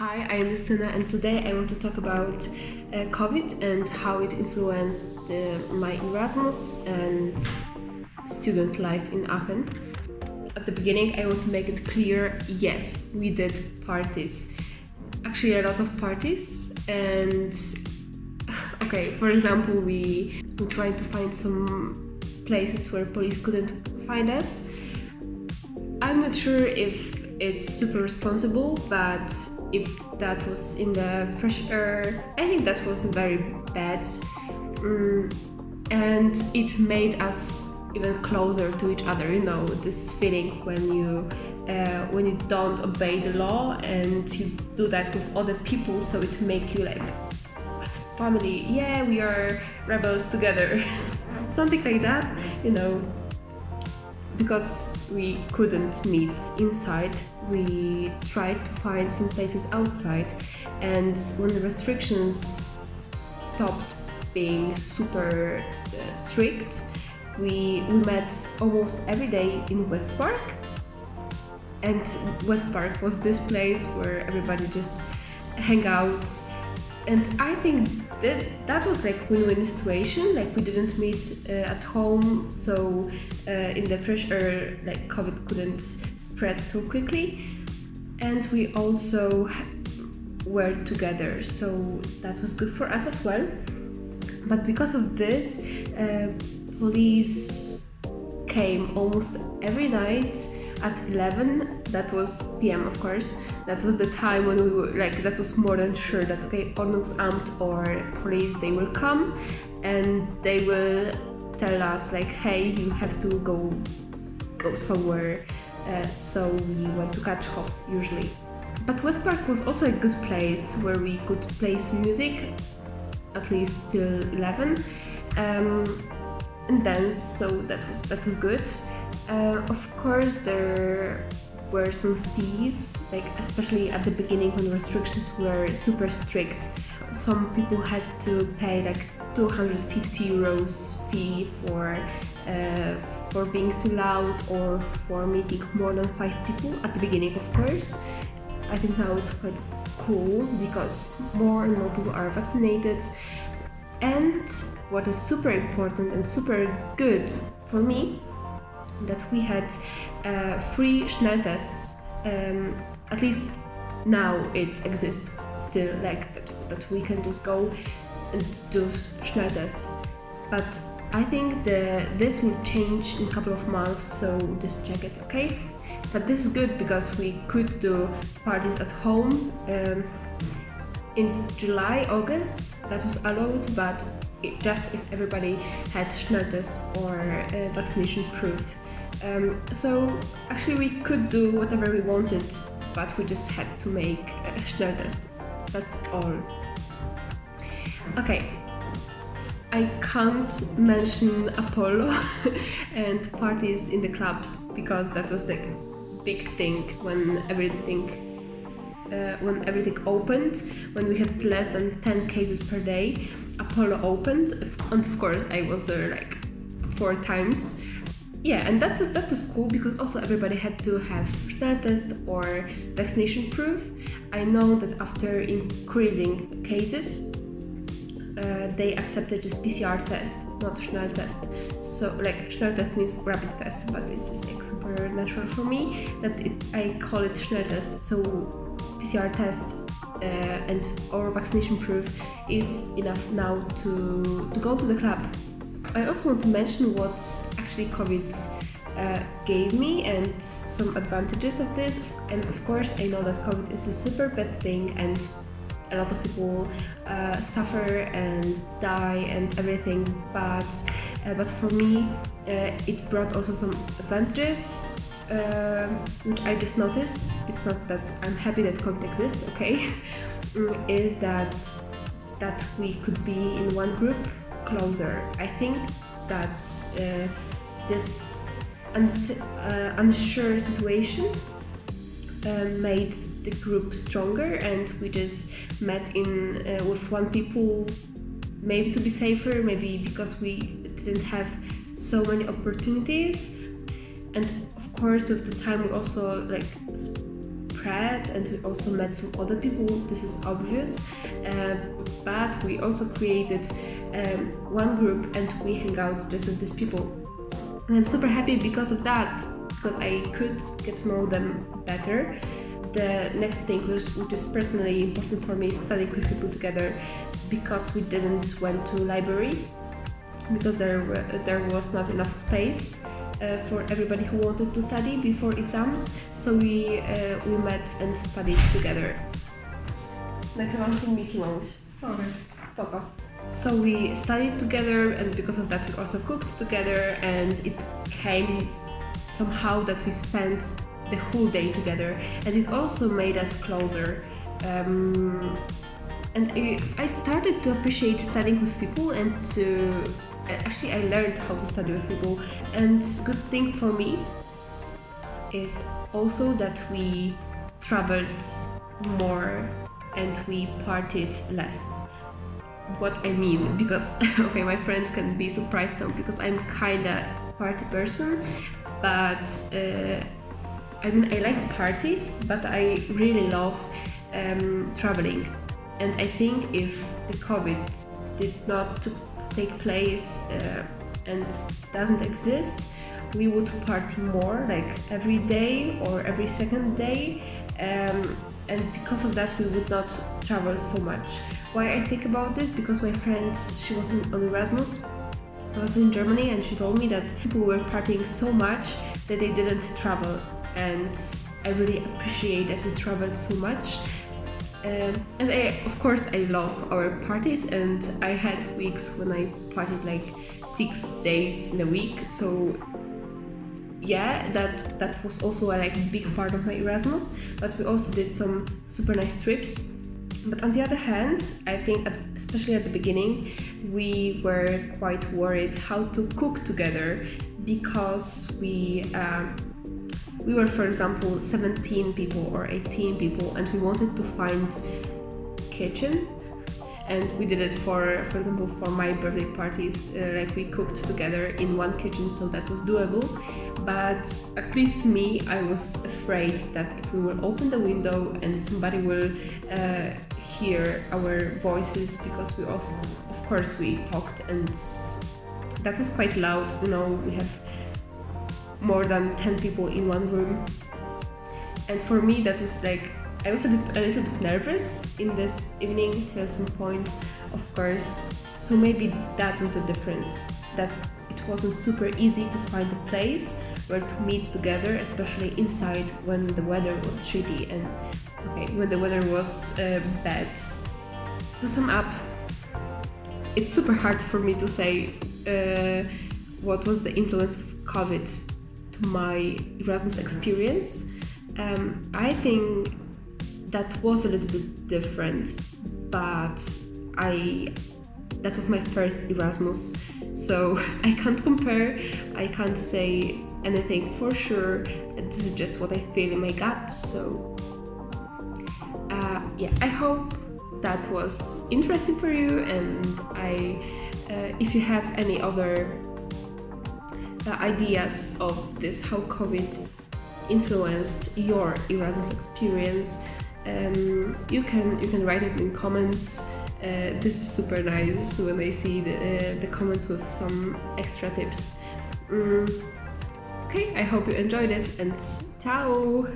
Hi, I'm Justina, and today I want to talk about COVID and how it influenced my Erasmus and student life in Aachen. At the beginning, I want to make it clear, yes, we did parties. Actually, a lot of parties. And, okay, for example, we tried to find some places where police couldn't find us. I'm not sure if it's super responsible, but if that was in the fresh air, I think that was very bad. And it made us even closer to each other, this feeling when you don't obey the law and you do that with other people, so it makes you like as a family, yeah, we are rebels together. Something like that, because we couldn't meet inside, we tried to find some places outside, and when the restrictions stopped being super strict, we met almost every day in West Park. And West Park was this place where everybody just hang out, and I think that was like win-win situation. Like, we didn't meet at home, so in the fresh air, like, COVID couldn't spread so quickly, and we also were together, so that was good for us as well. But because of this, police came almost every night at 11, that was PM, of course. That was the time when we were like, that was more than sure that, okay, Ordnungsamt or police, they will come and they will tell us like, hey, you have to go somewhere. So we went to Kaczkov usually. But West Park was also a good place where we could play some music, at least till 11, and dance, so that was good. Of course, there were some fees, like especially at the beginning when restrictions were super strict. Some people had to pay like 250 euros fee for being too loud or for meeting more than 5 people at the beginning, of course. I think now it's quite cool because more and more people are vaccinated. And what is super important and super good for me, that we had free Schnelltests. At least now it exists still, like that we can just go and do Schnelltests. But I think this will change in a couple of months, so just check it, okay? But this is good because we could do parties at home. In July, August, that was allowed, but just if everybody had Schnelltest or vaccination proof. So actually we could do whatever we wanted, but we just had to make a Schnelltest. That's all. Okay, I can't mention Apollo and parties in the clubs because that was like a big thing when everything opened, when we had less than 10 cases per day. Apollo opened, and of course I was there like 4 times. Yeah, and that was cool because also everybody had to have Schnelltest or vaccination proof. I know that after increasing cases, they accepted just PCR test, not Schnelltest. So like Schnelltest means rapid test, but it's just like super natural for me that I call it Schnelltest. So PCR test and or vaccination proof is enough now to go to the club. I also want to mention what actually COVID gave me and some advantages of this. And of course, I know that COVID is a super bad thing and a lot of people suffer and die and everything. But for me, it brought also some advantages, which I just noticed. It's not that I'm happy that COVID exists, okay? Is that we could be in one group closer. I think that this unsure situation made the group stronger, and we just met in with one people, maybe to be safer, maybe because we didn't have so many opportunities. And of course with the time we also like spread, and we also met some other people, this is obvious, but we also created one group and we hang out just with these people. And I'm super happy because of that, because I could get to know them better. The next thing, which is personally important for me, is studying with people together, because we didn't went to library, because there was not enough space for everybody who wanted to study before exams. So we met and studied together. Nagrywam film Mickey Mouse. Sorry. Spoko. So we studied together, and because of that we also cooked together, and it came somehow that we spent the whole day together, and it also made us closer. And I started to appreciate studying with people, and actually I learned how to study with people. And good thing for me is also that we traveled more and we partied less. What I mean, because okay, my friends can be surprised now, because I'm kinda party person, but I mean, I like parties, but I really love traveling. And I think if the COVID did not take place and doesn't exist, we would party more, like every day or every second day. And because of that, we would not travel so much. Why I think about this? Because my friend, she was on Erasmus, I was in Germany, and she told me that people were partying so much that they didn't travel. And I really appreciate that we traveled so much. And of course I love our parties, and I had weeks when I partied like 6 days in a week. So yeah, that was also a big part of my Erasmus, but we also did some super nice trips. But on the other hand, I think especially at the beginning, we were quite worried how to cook together, because we were, for example, 17 people or 18 people, and we wanted to find kitchen. And we did it for example, for my birthday parties, we cooked together in one kitchen, so that was doable. But at least me, I was afraid that if we will open the window and somebody will hear our voices, because we also, of course, we talked, and that was quite loud. You know, we have more than 10 people in one room, and for me that was I was a little bit nervous in this evening till some point, of course. So maybe that was a difference, that it wasn't super easy to find a place where to meet together, especially inside when the weather was shitty and when the weather was bad. To sum up, it's super hard for me to say what was the influence of COVID to my Erasmus experience. I think that was a little bit different, but that was my first Erasmus, so I can't compare, I can't say anything for sure. This is just what I feel in my gut. So yeah, I hope that was interesting for you, and if you have any other ideas of this, how COVID influenced your Erasmus experience, you can write it in comments. This is super nice when I see the comments with some extra tips. Okay, I hope you enjoyed it, and ciao!